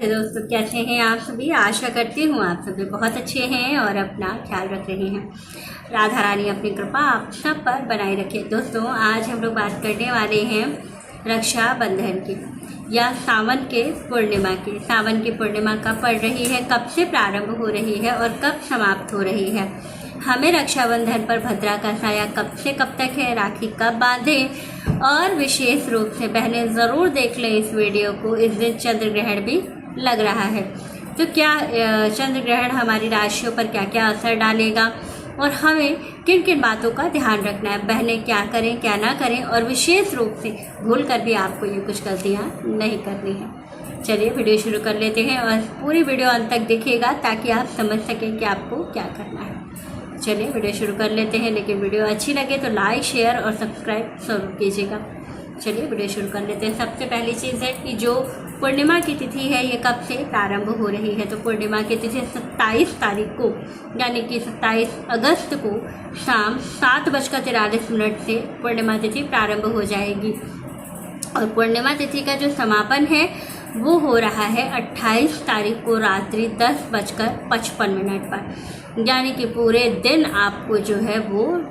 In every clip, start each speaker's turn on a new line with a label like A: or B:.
A: दोस्तों, कैसे हैं आप सभी। आशा करती हूँ आप सभी बहुत अच्छे हैं और अपना ख्याल रख रहे हैं। राधा रानी अपनी कृपा आप सब पर बनाए रखे। दोस्तों, आज हम लोग बात करने वाले हैं रक्षाबंधन की या सावन के पूर्णिमा की। सावन की पूर्णिमा कब पड़ रही है, कब से प्रारंभ हो रही है और कब समाप्त हो रही है। हमें रक्षाबंधन पर भद्रा का साया कब से कब तक है, राखी कब बांधें, और विशेष रूप से बहनें ज़रूर देख लें इस वीडियो को। इस दिन चंद्र ग्रहण भी लग रहा है, तो क्या चंद्र ग्रहण हमारी राशियों पर क्या क्या असर डालेगा और हमें किन किन बातों का ध्यान रखना है, बहनें क्या करें क्या ना करें, और विशेष रूप से भूल कर भी आपको ये कुछ गलतियाँ नहीं करनी है। चलिए वीडियो शुरू कर लेते हैं और पूरी वीडियो अंत तक देखिएगा ताकि आप समझ सकें कि आपको क्या करना है। चलिए वीडियो शुरू कर लेते हैं, लेकिन वीडियो अच्छी लगे तो लाइक शेयर और सब्सक्राइब जरूर कीजिएगा। चलिए वीडियो शुरू कर लेते हैं। सबसे पहली चीज़ है कि जो पूर्णिमा की तिथि है ये कब से प्रारंभ हो रही है। तो पूर्णिमा की तिथि 27 तारीख को यानी कि 27 अगस्त को शाम 7:43 से पूर्णिमा तिथि प्रारंभ हो जाएगी और पूर्णिमा तिथि का जो समापन है वो हो रहा है 28 तारीख को रात्रि 10:55 पर, यानी कि पूरे दिन आपको जो है वो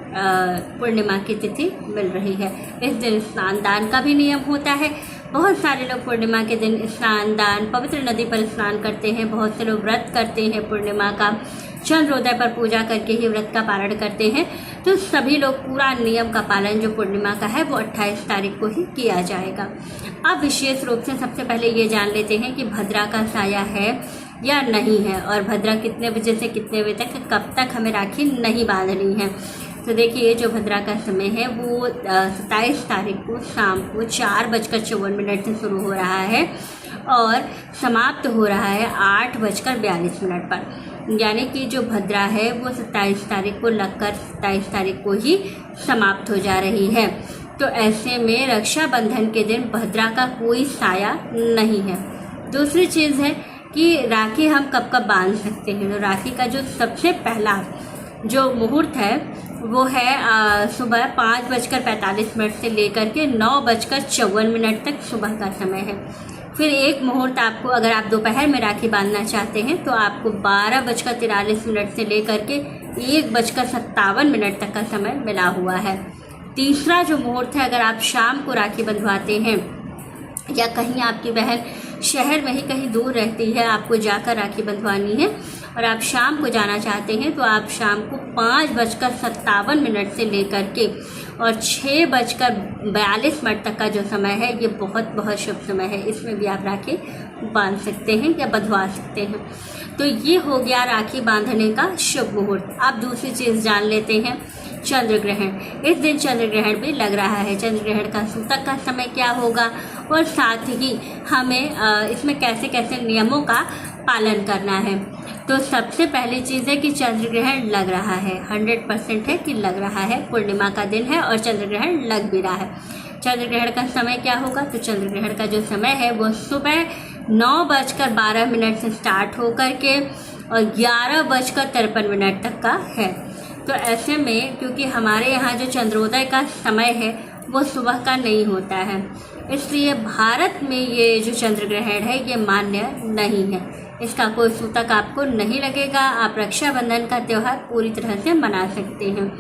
A: पूर्णिमा की तिथि मिल रही है। इस दिन स्नान दान का भी नियम होता है। बहुत सारे लोग पूर्णिमा के दिन स्नान दान, पवित्र नदी पर स्नान करते हैं। बहुत से लोग व्रत करते हैं पूर्णिमा का, चंद्रोदय पर पूजा करके ही व्रत का पारण करते हैं। तो सभी लोग पूरा नियम का पालन जो पूर्णिमा का है वो 28 तारीख को ही किया जाएगा। अब विशेष रूप से सबसे पहले ये जान लेते हैं कि भद्रा का साया है या नहीं है, और भद्रा कितने बजे से कितने बजे तक, कब तक हमें राखी नहीं बांधनी है। तो देखिए, जो भद्रा का समय है वो 27 तारीख को शाम को 4:54 से शुरू हो रहा है और समाप्त हो रहा है 8:42 पर, यानी कि जो भद्रा है वो 27 तारीख को लगकर 27 तारीख को ही समाप्त हो जा रही है। तो ऐसे में रक्षाबंधन के दिन भद्रा का कोई साया नहीं है। दूसरी चीज़ है कि राखी हम कब कब बांध सकते हैं। तो राखी का जो सबसे पहला जो मुहूर्त है वो है सुबह 5:45 से लेकर के 9:54 तक सुबह का समय है। फिर एक मुहूर्त आपको, अगर आप दोपहर में राखी बांधना चाहते हैं तो आपको 12:43 से लेकर के 1:57 तक का समय मिला हुआ है। तीसरा जो मुहूर्त है, अगर आप शाम को राखी बंधवाते हैं या कहीं आपकी बहन शहर में ही कहीं दूर रहती है, आपको जाकर राखी बंधवानी है और आप शाम को जाना चाहते हैं, तो आप शाम को 5:57 से लेकर के और 6:42 तक का जो समय है ये बहुत बहुत शुभ समय है। इसमें भी आप राखी बांध सकते हैं या बंधवा सकते हैं। तो ये हो गया राखी बांधने का शुभ मुहूर्त। अब दूसरी चीज़ जान लेते हैं, चंद्र ग्रहण। इस दिन चंद्र ग्रहण भी लग रहा है। चंद्र ग्रहण का सूतक का समय क्या होगा और साथ ही हमें इसमें कैसे कैसे नियमों का पालन करना है। तो सबसे पहली चीज़ है कि चंद्र ग्रहण लग रहा है, 100% है कि लग रहा है। पूर्णिमा का दिन है और चंद्र ग्रहण लग भी रहा है। चंद्र ग्रहण का समय क्या होगा, तो चंद्र ग्रहण का जो समय है वो सुबह 9:12 से स्टार्ट होकर के और 11:53 तक का है। तो ऐसे में क्योंकि हमारे यहाँ जो चंद्रोदय का समय है वो सुबह का नहीं होता है, इसलिए भारत में ये जो चंद्र ग्रहण है ये मान्य नहीं है। इसका कोई सूतक आपको नहीं लगेगा। आप रक्षाबंधन का त्यौहार पूरी तरह से मना सकते हैं।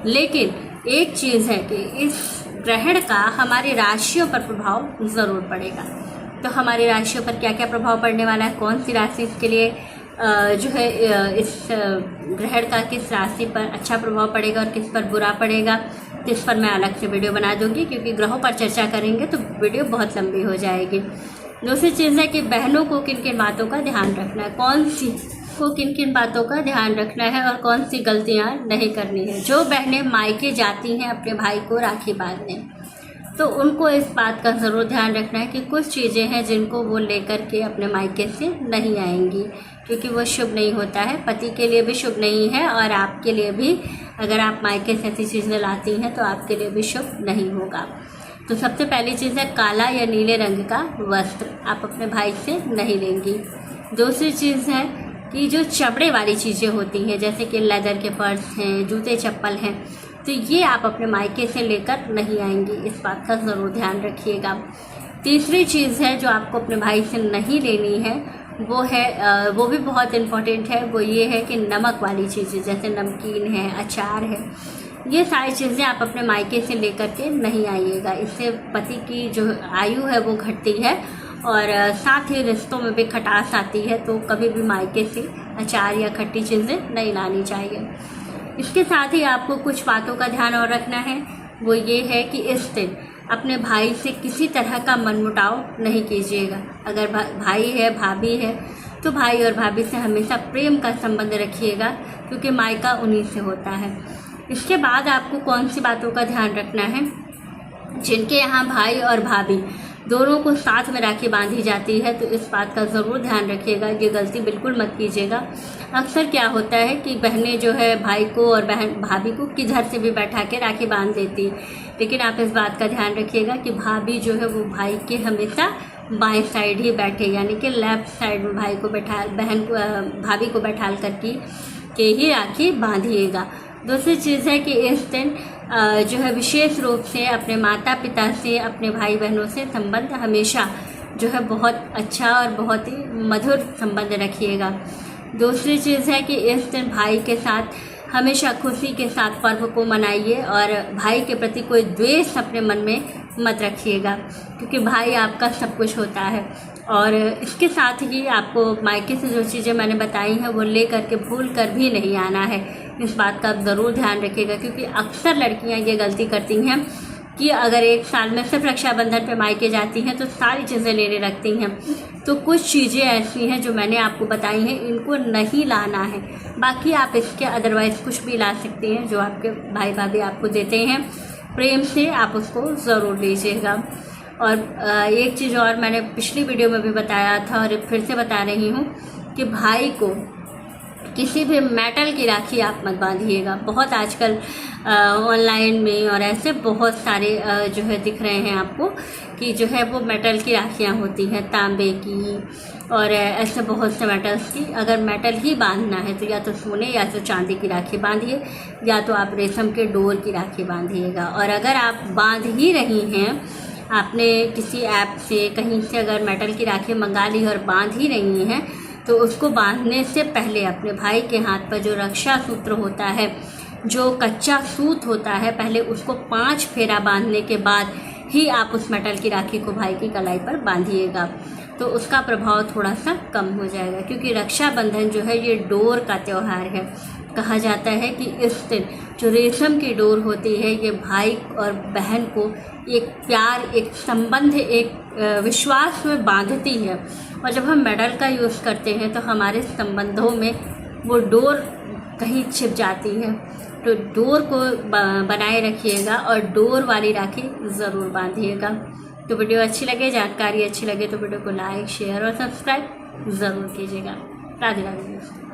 A: लेकिन एक चीज़ है कि इस ग्रहण का हमारी राशियों पर प्रभाव ज़रूर पड़ेगा। तो हमारी राशियों पर क्या क्या प्रभाव पड़ने वाला है, कौन सी राशि इसके लिए जो है इस ग्रहण का किस राशि पर अच्छा प्रभाव पड़ेगा और किस पर बुरा पड़ेगा, तो इस पर मैं अलग से वीडियो बना दूंगी, क्योंकि ग्रहों पर चर्चा करेंगे तो वीडियो बहुत लंबी हो जाएगी। दूसरी चीज़ है कि बहनों को किन किन बातों का ध्यान रखना है, कौन सी को किन किन बातों का ध्यान रखना है और कौन सी गलतियाँ नहीं करनी है। जो बहनें मायके जाती हैं अपने भाई को राखी बांधने, तो उनको इस बात का ज़रूर ध्यान रखना है कि कुछ चीज़ें हैं जिनको वो लेकर के अपने मायके से नहीं आएंगी, क्योंकि वो शुभ नहीं होता है। पति के लिए भी शुभ नहीं है और आपके लिए भी, अगर आप मायके से ऐसी चीज़ें लाती हैं तो आपके लिए भी शुभ नहीं होगा। तो सबसे पहली चीज़ है काला या नीले रंग का वस्त्र आप अपने भाई से नहीं लेंगी। दूसरी चीज़ है कि जो चमड़े वाली चीज़ें होती हैं, जैसे कि लेदर के पर्स हैं, जूते चप्पल हैं, तो ये आप अपने मायके से लेकर नहीं आएंगी। इस बात का ज़रूर ध्यान रखिएगा। तीसरी चीज़ है जो आपको अपने भाई से नहीं लेनी है, वो भी बहुत इम्पोर्टेंट है। वो ये है कि नमक वाली चीज़ें जैसे नमकीन है, अचार है, ये सारी चीज़ें आप अपने मायके से लेकर के नहीं आइएगा। इससे पति की जो आयु है वो घटती है और साथ ही रिश्तों में भी खटास आती है। तो कभी भी मायके से अचार या खट्टी चीज़ें नहीं लानी चाहिए। इसके साथ ही आपको कुछ बातों का ध्यान और रखना है, वो ये है कि इस दिन अपने भाई से किसी तरह का मनमुटाव नहीं कीजिएगा। अगर भाई है, भाभी है, तो भाई और भाभी से हमेशा प्रेम का संबंध रखिएगा, क्योंकि मायका उन्हीं से होता है। इसके बाद आपको कौन सी बातों का ध्यान रखना है, जिनके यहाँ भाई और भाभी दोनों को साथ में राखी बांधी जाती है, तो इस बात का ज़रूर ध्यान रखिएगा, ये गलती बिल्कुल मत कीजिएगा। अक्सर क्या होता है कि बहनें जो है भाई को और बहन भाभी को किधर से भी बैठा के राखी बांध देती है, लेकिन आप इस बात का ध्यान रखिएगा कि भाभी जो है वो भाई के हमेशा बाएं साइड ही बैठे, यानी कि लेफ़्ट साइड में भाई को बैठा भाभी को बैठाल के ही राखी बांधिएगा। दूसरी चीज़ है कि इस दिन जो है विशेष रूप से अपने माता पिता से, अपने भाई बहनों से संबंध हमेशा जो है बहुत अच्छा और बहुत ही मधुर संबंध रखिएगा। दूसरी चीज़ है कि इस दिन भाई के साथ हमेशा खुशी के साथ पर्व को मनाइए और भाई के प्रति कोई द्वेष अपने मन में मत रखिएगा, क्योंकि भाई आपका सब कुछ होता है। और इसके साथ ही आपको मायके से जो चीज़ें मैंने बताई हैं वो ले करके भूल कर भी नहीं आना है। इस बात का आप ज़रूर ध्यान रखिएगा, क्योंकि अक्सर लड़कियां ये गलती करती हैं कि अगर एक साल में सिर्फ रक्षाबंधन पे मायके जाती हैं तो सारी चीज़ें लेने लगती हैं। तो कुछ चीज़ें ऐसी हैं जो मैंने आपको बताई हैं, इनको नहीं लाना है। बाकी आप इसके अदरवाइज़ कुछ भी ला सकती हैं, जो आपके भाई भाभी आपको देते हैं प्रेम से, आप उसको ज़रूर लीजिएगा। और एक चीज़ और मैंने पिछली वीडियो में भी बताया था और फिर से बता रही हूँ कि भाई को किसी भी मेटल की राखी आप मत बांधिएगा। बहुत आजकल ऑनलाइन में और ऐसे बहुत सारे जो है दिख रहे हैं आपको कि जो है वो मेटल की राखियाँ होती हैं, तांबे की और ऐसे बहुत से मेटल्स की। अगर मेटल ही बांधना है तो या तो सोने या तो चांदी की राखी बांधिए, या तो आप रेशम के डोर की राखी बांधिएगा। और अगर आप बांध ही रही हैं, आपने किसी ऐप से कहीं से अगर मेटल की राखी मंगा ली और बांध ही रही हैं, तो उसको बांधने से पहले अपने भाई के हाथ पर जो रक्षा सूत्र होता है, जो कच्चा सूत होता है, पहले उसको 5 फेरा बांधने के बाद ही आप उस मेटल की राखी को भाई की कलाई पर बांधिएगा, तो उसका प्रभाव थोड़ा सा कम हो जाएगा। क्योंकि रक्षाबंधन जो है ये डोर का त्यौहार है। कहा जाता है कि इस दिन जो रेशम की डोर होती है ये भाई और बहन को एक प्यार, एक संबंध, एक विश्वास में बांधती है। और जब हम मेटल का यूज़ करते हैं तो हमारे संबंधों में वो डोर कहीं छिप जाती है। तो डोर को बनाए रखिएगा और डोर वाली राखी ज़रूर बांधिएगा। तो वीडियो अच्छी लगे, जानकारी अच्छी लगे तो वीडियो को लाइक, शेयर और सब्सक्राइब ज़रूर कीजिएगा। राधे राधे।